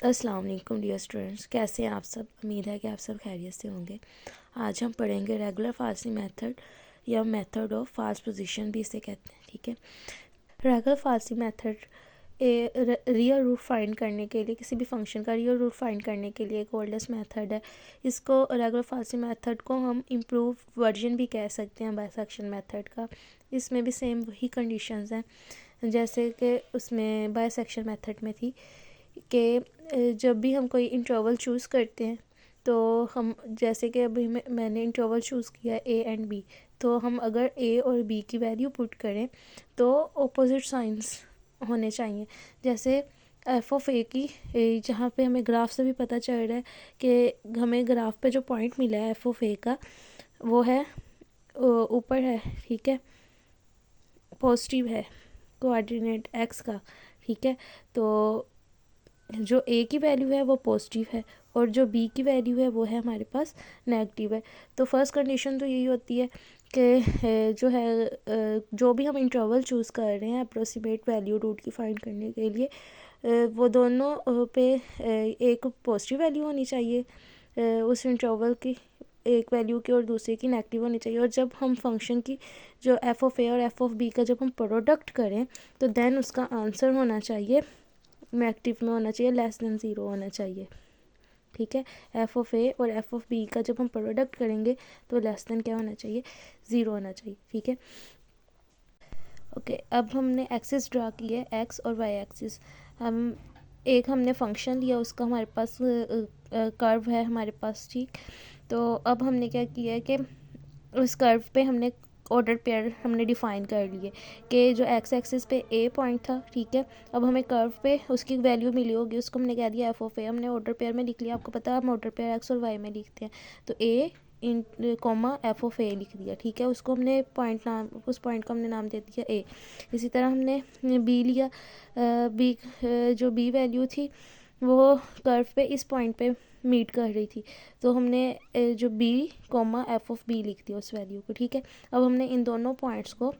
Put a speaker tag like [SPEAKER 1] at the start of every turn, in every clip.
[SPEAKER 1] अस्सलाम वालेकुम dear students, कैसे हैं आप सब। उम्मीद है कि आप सब खैरियत से होंगे। आज हम पढ़ेंगे रेगुलर फाल्सी मेथड या मेथड ऑफ फाल्स पोजीशन भी इसे कहते हैं। ठीक है, regular falsi method real root find करने के लिए, किसी भी फंक्शन का रियल रूट फाइंड करने के लिए एक ओल्डेस्ट मेथड है। इसको रेगुलर फाल्सी मेथड को हम इम्प्रूव वर्जन भी कह सकते हैं बाइसेक्शन मेथड का। इसमें भी सेम वही कंडीशंस हैं जैसे कि उसमें बाइसेक्शन मेथड में थी कि जब भी हम कोई इंटरवल चूज़ करते हैं तो हम, जैसे कि अभी मैंने इंटरवल चूज़ किया ए एंड बी, तो हम अगर ए और बी की वैल्यू पुट करें तो ऑपोजिट साइंस होने चाहिए। जैसे एफ ऑफ ए की, जहाँ पे हमें ग्राफ से भी पता चल रहा है कि हमें ग्राफ पे जो पॉइंट मिला है एफ ऑफ ए का वो है ऊपर है। ठीक है, पॉजिटिव है कोऑर्डिनेट एक्स का। ठीक है, तो जो ए की वैल्यू है वो पॉजिटिव है और जो बी की वैल्यू है वो है हमारे पास नेगेटिव है। तो फर्स्ट कंडीशन तो यही होती है कि जो है जो भी हम इंटरवल चूज़ कर रहे हैं अप्रोक्सीमेट वैल्यू रूट की फाइंड करने के लिए, वो दोनों पे एक पॉजिटिव वैल्यू होनी चाहिए उस इंटरवल की, एक वैल्यू की, और दूसरे की नेगेटिव होनी चाहिए। और जब हम फंक्शन की जो एफ ऑफ ए और एफ ऑफ बी का जब हम प्रोडक्ट करें तो देन उसका आंसर होना चाहिए नेगेटिव में होना चाहिए, लेस देन ज़ीरो होना चाहिए। ठीक है, एफ ऑफ ए और एफ ऑफ बी का जब हम प्रोडक्ट करेंगे तो लेस देन क्या होना चाहिए, ज़ीरो होना चाहिए। ठीक है, ओके। अब हमने एक्सिस ड्रा की है, एक्स और वाई एक्सिस। हम एक हमने फंक्शन लिया, उसका हमारे पास कर्व है हमारे पास। ठीक, तो अब हमने क्या किया है कि उस कर्व पे हमने ऑर्डर पेयर हमने डिफ़ाइन कर लिए कि जो एक्स एक्सिस पे ए पॉइंट था। ठीक है, अब हमें कर्व पे उसकी वैल्यू मिली होगी, उसको हमने कह दिया एफ ऑफ ए, हमने ऑर्डर पेयर में लिख लिया। आपको पता है हम ऑर्डर पेयर एक्स और वाई में लिखते हैं, तो ए इन कॉमा एफ ऑफ ए लिख दिया। ठीक है, उसको हमने पॉइंट नाम, उस पॉइंट को हमने नाम दे दिया ए। इसी तरह हमने बी लिया, बी जो बी वैल्यू थी वो कर्व पे इस पॉइंट पे मीट कर रही थी, तो हमने जो B comma F of B लिख दिया उस वैल्यू को। ठीक है, अब हमने इन दोनों पॉइंट्स को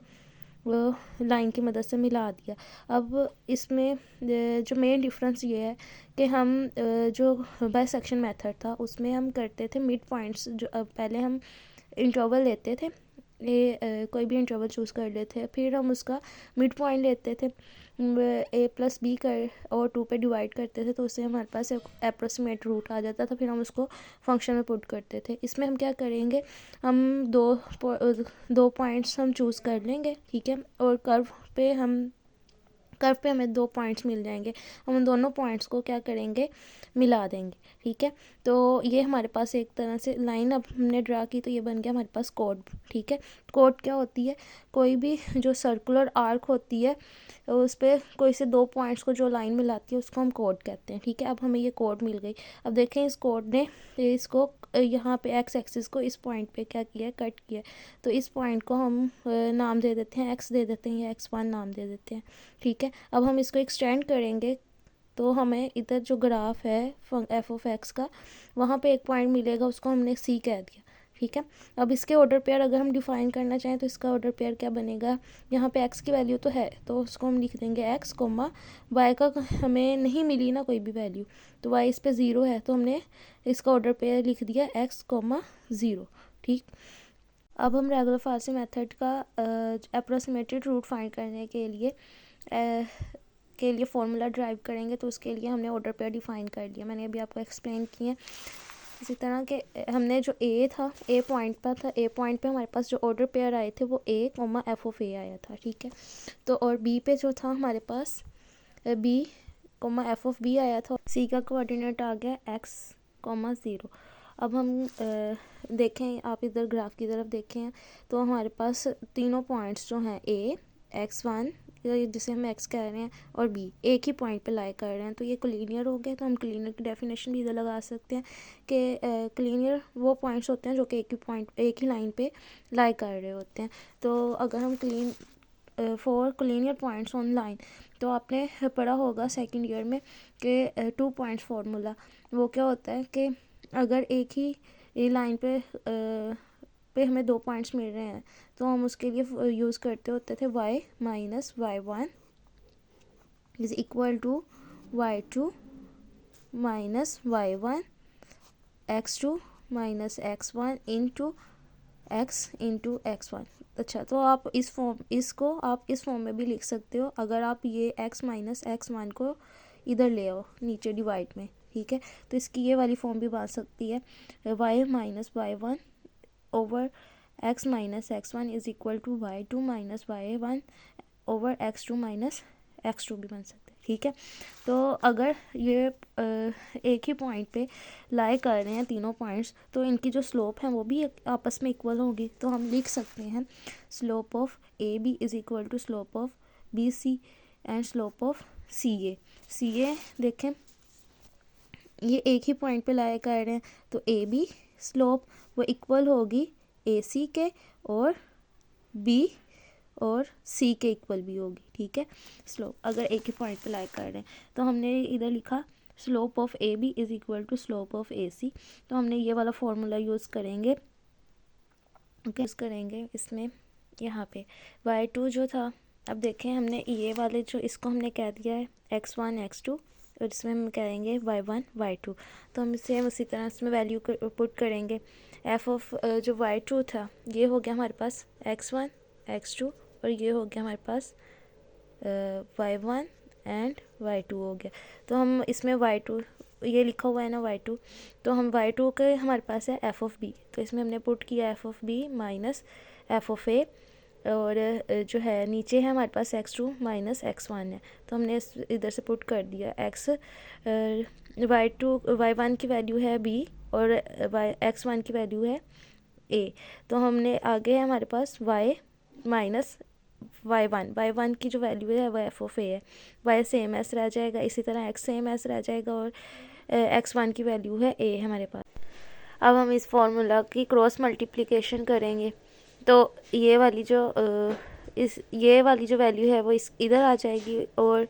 [SPEAKER 1] लाइन की मदद से मिला दिया। अब इसमें जो मेन डिफरेंस ये है कि हम जो बाइसेक्शन मेथड था उसमें हम करते थे मिड पॉइंट्स, जो पहले हम इंटरवल लेते थे, कोई भी इंटरवल चूज़ कर लेते हैं, फिर हम उसका मिड पॉइंट लेते थे, ए प्लस बी कर और टू पे डिवाइड करते थे, तो उससे हमारे पास एक अप्रोक्सीमेट रूट आ जाता था। फिर हम उसको फंक्शन में पुट करते थे। इसमें हम क्या करेंगे, हम दो पॉइंट्स हम चूज़ कर लेंगे। ठीक है, और कर्व पे हमें दो पॉइंट्स मिल जाएंगे, हम उन दोनों पॉइंट्स को क्या करेंगे, मिला देंगे। ठीक है, तो ये हमारे पास एक तरह से लाइन अब हमने ड्रा की, तो ये बन गया हमारे पास कोड। ठीक है, कोड क्या होती है, कोई भी जो सर्कुलर आर्क होती है उस पर कोई से दो पॉइंट्स को जो लाइन मिलाती है उसको हम कोड कहते हैं। ठीक है, अब हमें ये कोड मिल गई। अब देखें इस कोड ने इसको यहाँ पे एक्स एक्सिस को इस पॉइंट पे क्या किया, कट किया। तो इस पॉइंट को हम नाम दे देते हैं एक्स दे देते हैं या x1 नाम दे देते हैं। ठीक है, अब हम इसको एक्सटेंड करेंगे तो हमें इधर जो ग्राफ है एफ ऑफ एक्स का, वहाँ पे एक पॉइंट मिलेगा, उसको हमने सी कह दिया। ठीक है, अब इसके ऑर्डर पेयर अगर हम डिफाइन करना चाहें तो इसका ऑर्डर पेयर क्या बनेगा, यहाँ पे एक्स की वैल्यू तो है तो उसको हम लिख देंगे एक्स कोमा वाई का, हमें नहीं मिली ना कोई भी वैल्यू, तो वाई इस पे ज़ीरो है, तो हमने इसका ऑर्डर पेयर लिख दिया एक्स कोमा ज़ीरो। ठीक, अब हम रेगुलर फाल्सी मेथड का अप्रोक्सीमेटेड रूट फाइंड करने के लिए फॉर्मूला ड्राइव करेंगे, तो उसके लिए हमने ऑर्डर पेयर डिफाइन कर लिया, मैंने अभी आपको एक्सप्लेन किए। इसी तरह के हमने जो ए था, ए पॉइंट पर था, ए पॉइंट पे हमारे पास जो ऑर्डर पेयर आए थे वो ए कोमा एफ ऑफ ए आया था। ठीक है, तो और बी पे जो था हमारे पास B comma F of B आया था, सी का कोऑर्डिनेट आ गया एक्स कोमा ज़ीरो। अब हम देखें, आप इधर ग्राफ की तरफ देखें तो हमारे पास तीनों पॉइंट्स जो हैं ए x1 जिसे हम x कह रहे हैं और b एक ही पॉइंट पे लाई कर रहे हैं, तो ये कोलिनियर हो गए। तो हम कोलिनियर की डेफिनेशन भी इधर लगा सकते हैं कि कोलिनियर वो पॉइंट्स होते हैं जो कि एक ही लाइन पे लाई कर रहे होते हैं। तो अगर हम for collinear points on line, तो आपने पढ़ा होगा सेकंड ईयर में कि 2 पॉइंट्स फार्मूला, वो क्या होता है कि अगर एक ही लाइन पे हमें दो पॉइंट्स मिल रहे हैं तो हम उसके लिए यूज़ करते होते थे y minus y1 is equal to y2 minus y1 x2 minus x1 into x1। अच्छा, तो आप इसको आप इस फॉर्म में भी लिख सकते हो अगर आप ये x माइनस x1 को इधर ले आओ नीचे डिवाइड में, ठीक है। तो इसकी ये वाली फॉर्म भी बन सकती है, y minus y1 over x minus x1 is equal to y2 minus y1 over x2 minus x2 भी बन सकते हैं, ठीक है। तो अगर ये एक ही पॉइंट पे लाई कर रहे हैं तीनों पॉइंट्स, तो इनकी जो स्लोप है वो भी आपस में इक्वल होगी। तो हम लिख सकते हैं slope of A B is equal to slope of B C and slope of C A. C A देखें, ये एक ही पॉइंट पे लाई कर रहे हैं, तो ए बी स्लोप वो इक्वल होगी ए सी के और बी और सी के इक्वल भी होगी, ठीक है। स्लोप अगर एक ही पॉइंट पे लाई कर रहे हैं, तो हमने इधर लिखा slope of A B is equal to slope of A C. तो हमने ये वाला फॉर्मूला यूज़ करेंगे, ओके, यूज़ करेंगे इसमें यहाँ पे y2 जो था। अब देखें हमने ये वाले जो इसको हमने कह दिया है x1 x2 और इसमें हम कहेंगे y1 y2। तो हम सेम उसी तरह इसमें वैल्यू पुट करेंगे। एफ ऑफ जो y2 था ये हो गया हमारे पास x1 x2 और ये हो गया हमारे पास y1 एंड y2 हो गया। तो हम इसमें y2 ये लिखा हुआ है ना y2, तो हम y2 के हमारे पास है f ऑफ b, तो इसमें हमने पुट किया f of b minus f of a और जो है नीचे है हमारे पास x2 माइनस x1 है। तो हमने इधर से पुट कर दिया x y1 की वैल्यू है b और x1 की वैल्यू है a। तो हमने आगे है हमारे पास y माइनस y1 की जो वैल्यू है वह एफ ऑफ ए है, y सेम एस रह जाएगा, इसी तरह x सेम एस रह जाएगा और x1 की वैल्यू है a हमारे पास। अब हम इस फॉर्मूला की क्रॉस मल्टीप्लिकेशन करेंगे, तो ये वाली जो वैल्यू है वो इस इधर आ जाएगी और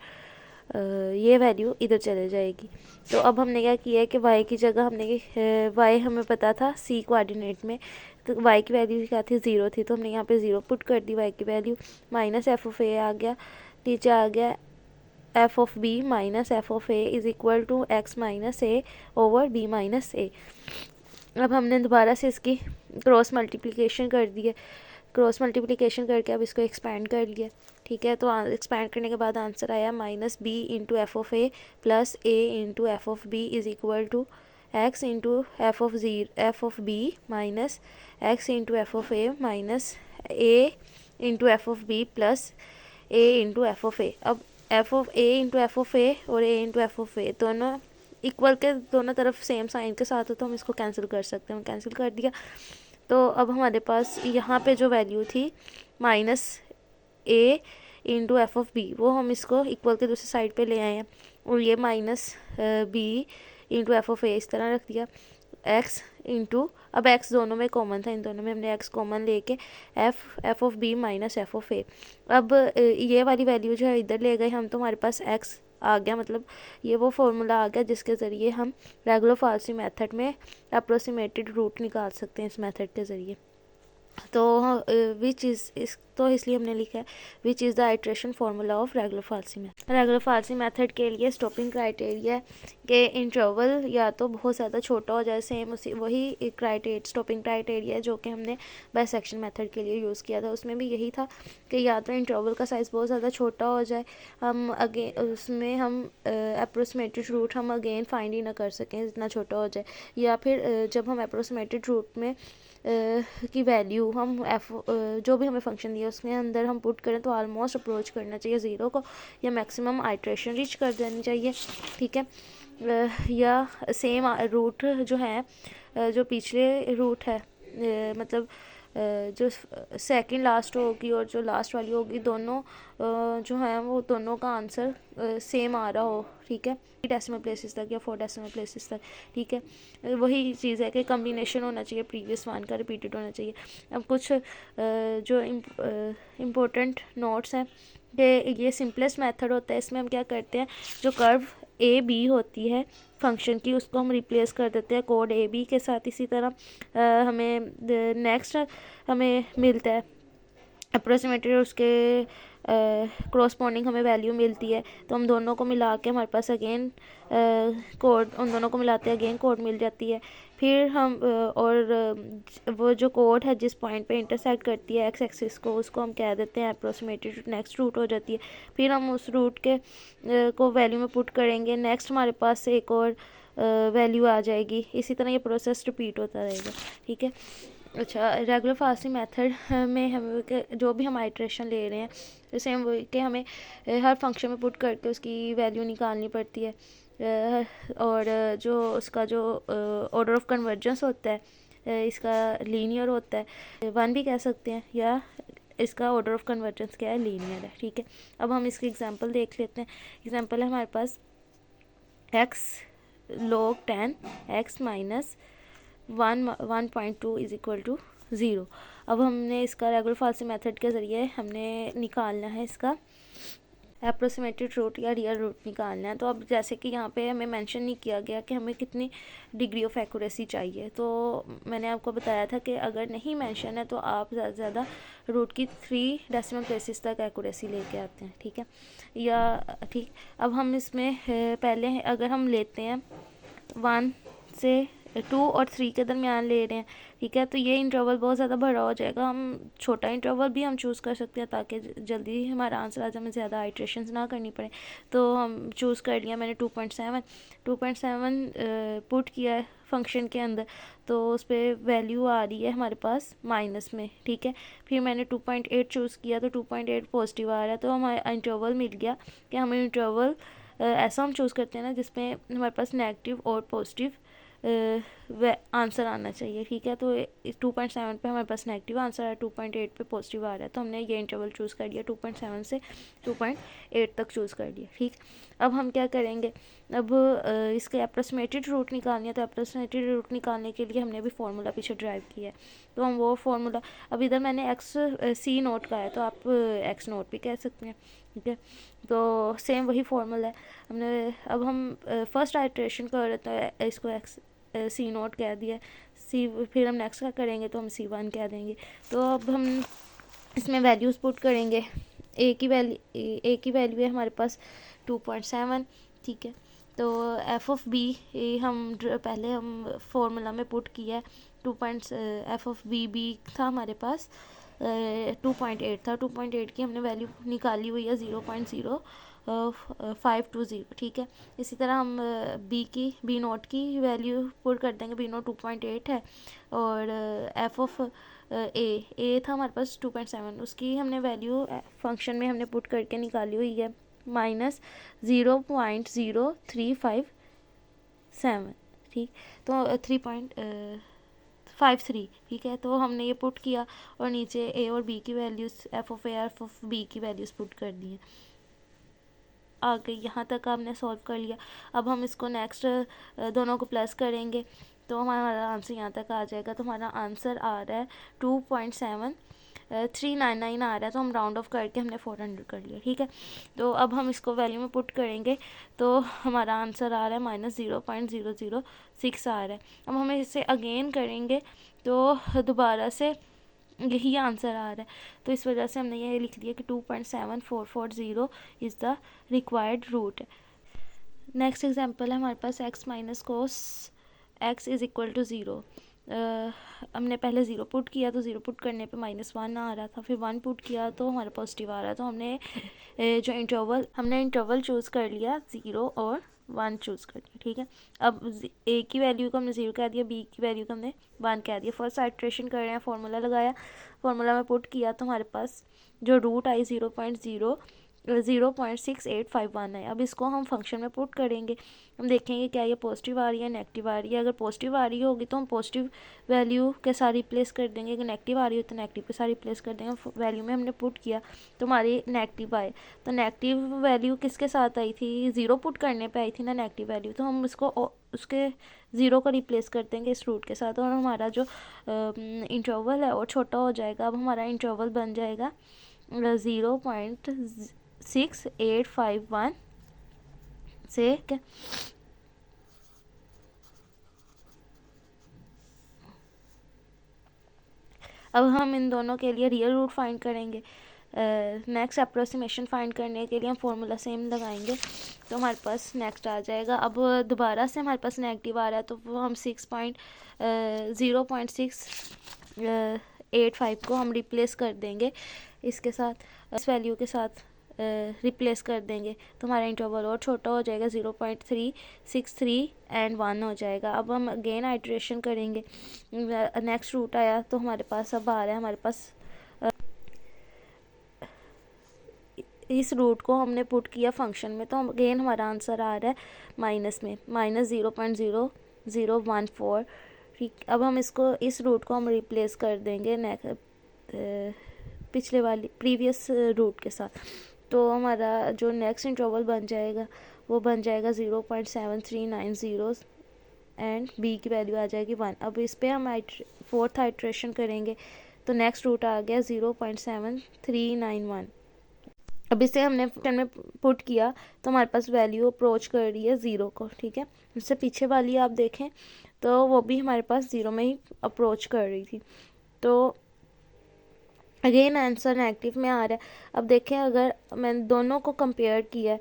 [SPEAKER 1] ये वैल्यू इधर चले जाएगी। तो अब हमने क्या किया है कि y की जगह हमने y हमें पता था c कोऑर्डिनेट में, तो y की वैल्यू क्या थी 0 थी, तो हमने यहाँ पे 0 पुट कर दी y की value. Minus F of A आ गया, नीचे आ गया F of B minus F of A is equal to X minus A over B minus A. अब हमने दोबारा से इसकी क्रॉस मल्टीप्लिकेशन कर दी है, क्रॉस मल्टीप्लिकेशन करके अब इसको एक्सपैंड कर लिया, ठीक है। तो एक्सपैंड करने के बाद आंसर आया minus B into F of A plus A into F of B is equal to X into F of B minus X into F of A minus A into F of B plus A into F of A. अब F of A into F of A और A into F of A दोनों equal के दोनों तरफ same sign के साथ हो, तो हम इसको कैंसिल कर सकते हैं। कैंसिल कर दिया, तो अब हमारे पास यहाँ पे जो वैल्यू थी minus A into F of B वो हम इसको इक्वल के दूसरी साइड पे ले आए हैं और ये minus B into F of A इस तरह रख दिया। एक्स इंटू अब एक्स दोनों में कॉमन था, इन दोनों में हमने एक्स कॉमन लेके F of B minus F of A. अब ये वाली वैल्यू जो है इधर ले गए हम, तो हमारे पास एक्स आ गया, मतलब ये वो फॉर्मूला आ गया जिसके ज़रिए हम रेगुलर फाल्सी मेथड में अप्रोक्सीमेटेड रूट निकाल सकते हैं इस मेथड के ज़रिए। तो विच इज़ इस तो इसलिए हमने लिखा है which is the iteration formula of regular falsi method. Regular falsi method के लिए स्टॉपिंग क्राइटेरिया है कि इंटरवल या तो बहुत ज़्यादा छोटा हो जाए, सेम उसी वही स्टॉपिंग क्राइटेरिया है जो कि हमने बाइसेक्शन मेथड के लिए यूज़ किया था। उसमें भी यही था कि या तो इंटरवल का साइज़ बहुत ज़्यादा छोटा हो जाए, हम अगेन उसमें हम अप्रोक्सीमेटेड रूट हम अगेन फाइंड ही ना कर सकें इतना छोटा हो जाए, या फिर जब हम अप्रोक्सीमेटेड रूट में की वैल्यू हम जो भी हमें फंक्शन दिया उसके अंदर हम पुट करें तो ऑलमोस्ट अप्रोच करना चाहिए ज़ीरो को, या मैक्सिमम आइट्रेशन रीच कर देनी चाहिए, ठीक है। या सेम रूट जो है जो पिछले रूट है मतलब जो सेकंड लास्ट होगी और जो लास्ट वाली होगी दोनों जो है वो दोनों का आंसर सेम आ रहा हो, ठीक है, 3 डेसिमल प्लेसेस तक या 4 डेसिमल प्लेसेस तक, ठीक है। वही चीज़ है कि कम्बिनेशन होना चाहिए प्रीवियस वन का, रिपीटेड होना चाहिए। अब कुछ जो इम्पोर्टेंट नोट्स हैं कि ये सिंपलेस्ट मेथड होता है, इसमें हम क्या करते हैं जो कर्व ए बी होती है फंक्शन की उसको हम रिप्लेस कर देते हैं कोड ए बी के साथ। इसी तरह हमें नेक्स्ट हमें मिलता है अप्रोक्सीमेटली उसके क्रॉसपॉन्डिंग हमें वैल्यू मिलती है, तो हम दोनों को मिला के हमारे पास अगेन कोड, उन दोनों को मिलाते हैं अगेन कोड मिल जाती है। फिर हम वो जो कोड है जिस पॉइंट पे इंटरसेक्ट करती है एक्स एक्सिस को, उसको हम कह देते हैं अप्रोक्सीमेटेड नेक्स्ट रूट हो जाती है। फिर हम उस रूट के को वैल्यू में पुट करेंगे, नेक्स्ट हमारे पास एक और वैल्यू आ जाएगी। इसी तरह ये प्रोसेस रिपीट होता रहेगा, ठीक है। अच्छा, रेगुलर फास्टिंग मेथड में हम जो भी हम आइट्रेशन ले रहे हैं, जैसे हम कि हमें हर फंक्शन में पुट करके उसकी वैल्यू निकालनी पड़ती है, और जो उसका जो ऑर्डर ऑफ कन्वर्जेंस होता है इसका लीनियर होता है, वन भी कह सकते हैं, या इसका ऑर्डर ऑफ कन्वर्जेंस क्या है, लीनियर है, ठीक है। अब हम इसकी एग्जांपल देख लेते हैं। एग्जांपल है हमारे पास x log 10 x minus 1.2 is equal to 0। अब हमने इसका रेगुलर फास्टिंग मेथड के ज़रिए हमने निकालना है इसका अप्रोक्सीमेटेड रूट या रियल रूट निकालना है। तो अब जैसे कि यहाँ पे हमें मेंशन नहीं किया गया कि हमें कितनी डिग्री ऑफ एक्यूरेसी चाहिए, तो मैंने आपको बताया था कि अगर नहीं मेंशन है तो आप ज़्यादा से ज़्यादा रूट की 3 डेसिमल प्लेसेस तक एक्यूरेसी लेके आते हैं, ठीक है। या ठीक, अब हम इसमें पहले अगर हम लेते हैं 1 से 2 और 3 के दरमियान ले रहे हैं, ठीक है, तो ये इंटरवल बहुत ज़्यादा बड़ा हो जाएगा। हम छोटा इंटरवल भी हम चूज़ कर सकते हैं ताकि जल्दी हमारा आंसर आ जाए, हमें ज़्यादा आइट्रेशंस ना करनी पड़े। तो हम चूज़ कर लिया मैंने 2.7 पुट किया है फंक्शन के अंदर, तो उस पर वैल्यू आ रही है हमारे पास माइनस में, ठीक है। फिर मैंने 2.8 चूज़ किया तो 2.8 पॉजिटिव आ रहा है, तो हमारा इंटरवल मिल गया कि हमें इंटरवल ऐसा हम चूज़ करते हैं ना जिसमें हमारे पास नेगेटिव और पॉजिटिव आंसर आना चाहिए, ठीक है। तो 2.7 पे हमारे पास नेगेटिव आंसर है, 2.8 पे पॉजिटिव आ रहा है, तो हमने ये इंटरवल चूज़ कर लिया, 2.7 से 2.8 तक चूज़ कर लिया, ठीक। अब हम क्या करेंगे, अब इसके अप्रोक्सीमेटेड रूट निकालनी है, तो अप्रोक्सीमेटेड रूट निकालने के लिए हमने अभी फार्मूला पीछे ड्राइव किया है, तो हम वो फार्मूला, अब इधर मैंने एक्स सी नोट का है तो आप एक्स नोट भी कह सकते हैं, ठीक है। तो सेम वही फार्मूला है हमने। अब हम फर्स्ट आइट्रेशन कर रहे तो इसको एक्स सी नोट कह दिया, सी, फिर हम नेक्स्ट का करेंगे तो हम C1 कह देंगे। तो अब हम इसमें वैल्यूज़ पुट करेंगे, ए की वैल्यू है हमारे पास 2.7, ठीक है। तो एफ ऑफ बी हम पहले हम फॉर्मूला में पुट किया है, एफ ऑफ बी था हमारे पास 2.8 था, 2.8 की हमने वैल्यू निकाली हुई है 0.0520, ठीक है। इसी तरह हम बी नोट की वैल्यू पुट कर देंगे, बी नोट 2.8 है, और एफ ऑफ ए था हमारे पास 2.7, उसकी हमने वैल्यू फंक्शन में हमने पुट करके निकाली हुई है माइनस 0.0357, ठीक। तो 3.53, ठीक है। तो हमने ये पुट किया और नीचे ए और बी की वैल्यूज़, एफ ऑफ बी की वैल्यूज़ पुट कर दी हैं। आ गई, यहाँ तक आपने सॉल्व कर लिया। अब हम इसको नेक्स्ट दोनों को प्लस करेंगे तो हमारा आंसर यहाँ तक आ जाएगा। तो हमारा आंसर आ रहा है 2.7399 आ रहा है, तो हम राउंड ऑफ करके हमने 400 कर लिया, ठीक है। तो अब हम इसको वैल्यू में पुट करेंगे तो हमारा आंसर आ रहा है -0.006 आ रहा है। अब हम इसे अगेन करेंगे तो दोबारा से यही आंसर आ रहा है, तो इस वजह से हमने ये लिख दिया कि 2.7440 is the required root. Next example है हमारे पास x minus cos x is equal to 0। हमने पहले 0 पुट किया तो 0 पुट करने पे -1 आ रहा था, फिर 1 पुट किया तो हमारा पॉजिटिव आ रहा है, तो हमने जो इंटरवल चूज़ कर लिया 0 और 1 चूज़ कर लिया, ठीक है। अब ए की वैल्यू को हमने 0 कह दिया, बी की वैल्यू को हमने 1 कह दिया। फर्स्ट आइट्रेशन कर रहे हैं, फार्मूला लगाया, फार्मूला में पुट किया तो हमारे पास जो रूट आई 0.6851 है। अब इसको हम फंक्शन में पुट करेंगे, हम देखेंगे क्या ये पॉजिटिव आ रही है नेगेटिव आ रही है। अगर पॉजिटिव आ रही होगी तो हम पॉजिटिव वैल्यू के साथ रिप्लेस कर देंगे, अगर नेगेटिव आ रही हो तो नेगेटिव के साथ रिप्लेस कर देंगे। वैल्यू में हमने पुट किया तो हमारी नेगेटिव आए, तो नेगेटिव वैल्यू किसके साथ आई थी, 0 पुट करने पे आई थी ना नेगेटिव वैल्यू, तो हम उसको उसके 0 को रिप्लेस कर देंगे इस रूट के साथ, और हमारा जो इंटरवल है वो छोटा हो जाएगा। अब हमारा इंटरवल बन जाएगा 0.6851 से अब हम इन दोनों के लिए रियल रूट फाइंड करेंगे। नेक्स्ट अप्रोक्सीमेशन फाइंड करने के लिए हम फॉर्मूला सेम लगाएंगे, तो हमारे पास नेक्स्ट आ जाएगा। अब दोबारा से हमारे पास नेगेटिव आ रहा है, तो वो हम 0.85 को हम रिप्लेस कर देंगे इसके साथ, इस वैल्यू के साथ रिप्लेस कर देंगे, तो हमारा इंटरवल और छोटा हो जाएगा, 0.363 एंड 1 हो जाएगा। अब हम अगेन आइट्रेशन करेंगे, नेक्स्ट रूट आया, तो हमारे पास अब आ रहा है, हमारे पास इस रूट को हमने पुट किया फंक्शन में, तो अगेन हमारा आंसर आ रहा है माइनस में, -0.0014। ठीक, अब हम इसको, इस रूट को हम रिप्लेस कर देंगे पिछले वाली प्रीवियस रूट के साथ, तो हमारा जो नेक्स्ट इंटरवल बन जाएगा वो बन जाएगा 0.7390 एंड बी की वैल्यू आ जाएगी 1। अब इस पर हम फोर्थ आइट्रेशन करेंगे, तो नेक्स्ट रूट आ गया 0.7391। अब इसे हमने पुट किया, तो हमारे पास वैल्यू अप्रोच कर रही है 0 को। ठीक है, इससे पीछे वाली आप देखें तो वो भी हमारे पास 0 में ही अप्रोच कर रही थी, तो अगेन आंसर नेगेटिव में आ रहा है। अब देखें, अगर मैंने दोनों को कंपेयर किया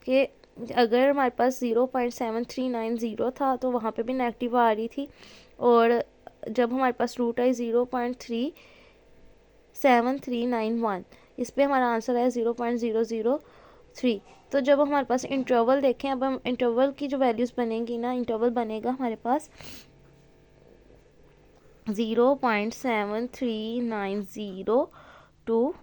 [SPEAKER 1] कि अगर हमारे पास 0.7390 था तो वहाँ पे भी नेगेटिव आ रही थी, और जब हमारे पास रूट आई 0.37391, इस पे हमारा आंसर है 0.003। तो जब हमारे पास इंटरवल देखें, अब हम इंटरवल की जो वैल्यूज़ बनेंगी ना, इंटरवल बनेगा हमारे पास 0.7390 टू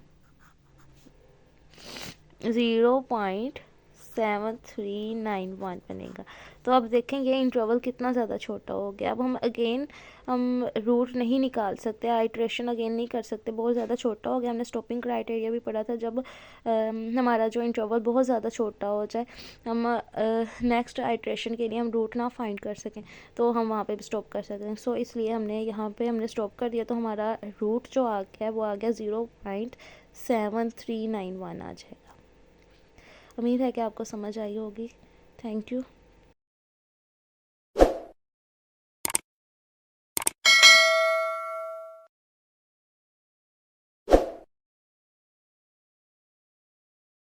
[SPEAKER 1] 0.7391 बनेगा। तो अब देखेंगे इंटरवल कितना ज़्यादा छोटा हो गया। अब हम रूट नहीं निकाल सकते, आइट्रेशन अगेन नहीं कर सकते, बहुत ज़्यादा छोटा हो गया। हमने स्टॉपिंग क्राइटेरिया भी पढ़ा था, जब हमारा जो इंटरवल बहुत ज़्यादा छोटा हो जाए, हम नेक्स्ट आइट्रेशन के लिए हम रूट ना फाइंड कर सकें, तो हम वहाँ पे भी स्टॉप कर सकते हैं। सो इसलिए हमने यहाँ पे स्टॉप कर दिया, तो हमारा रूट जो आ गया वो आ गया 0.7391 आ जाएगा। उम्मीद है कि आपको समझ आई होगी। Thank you.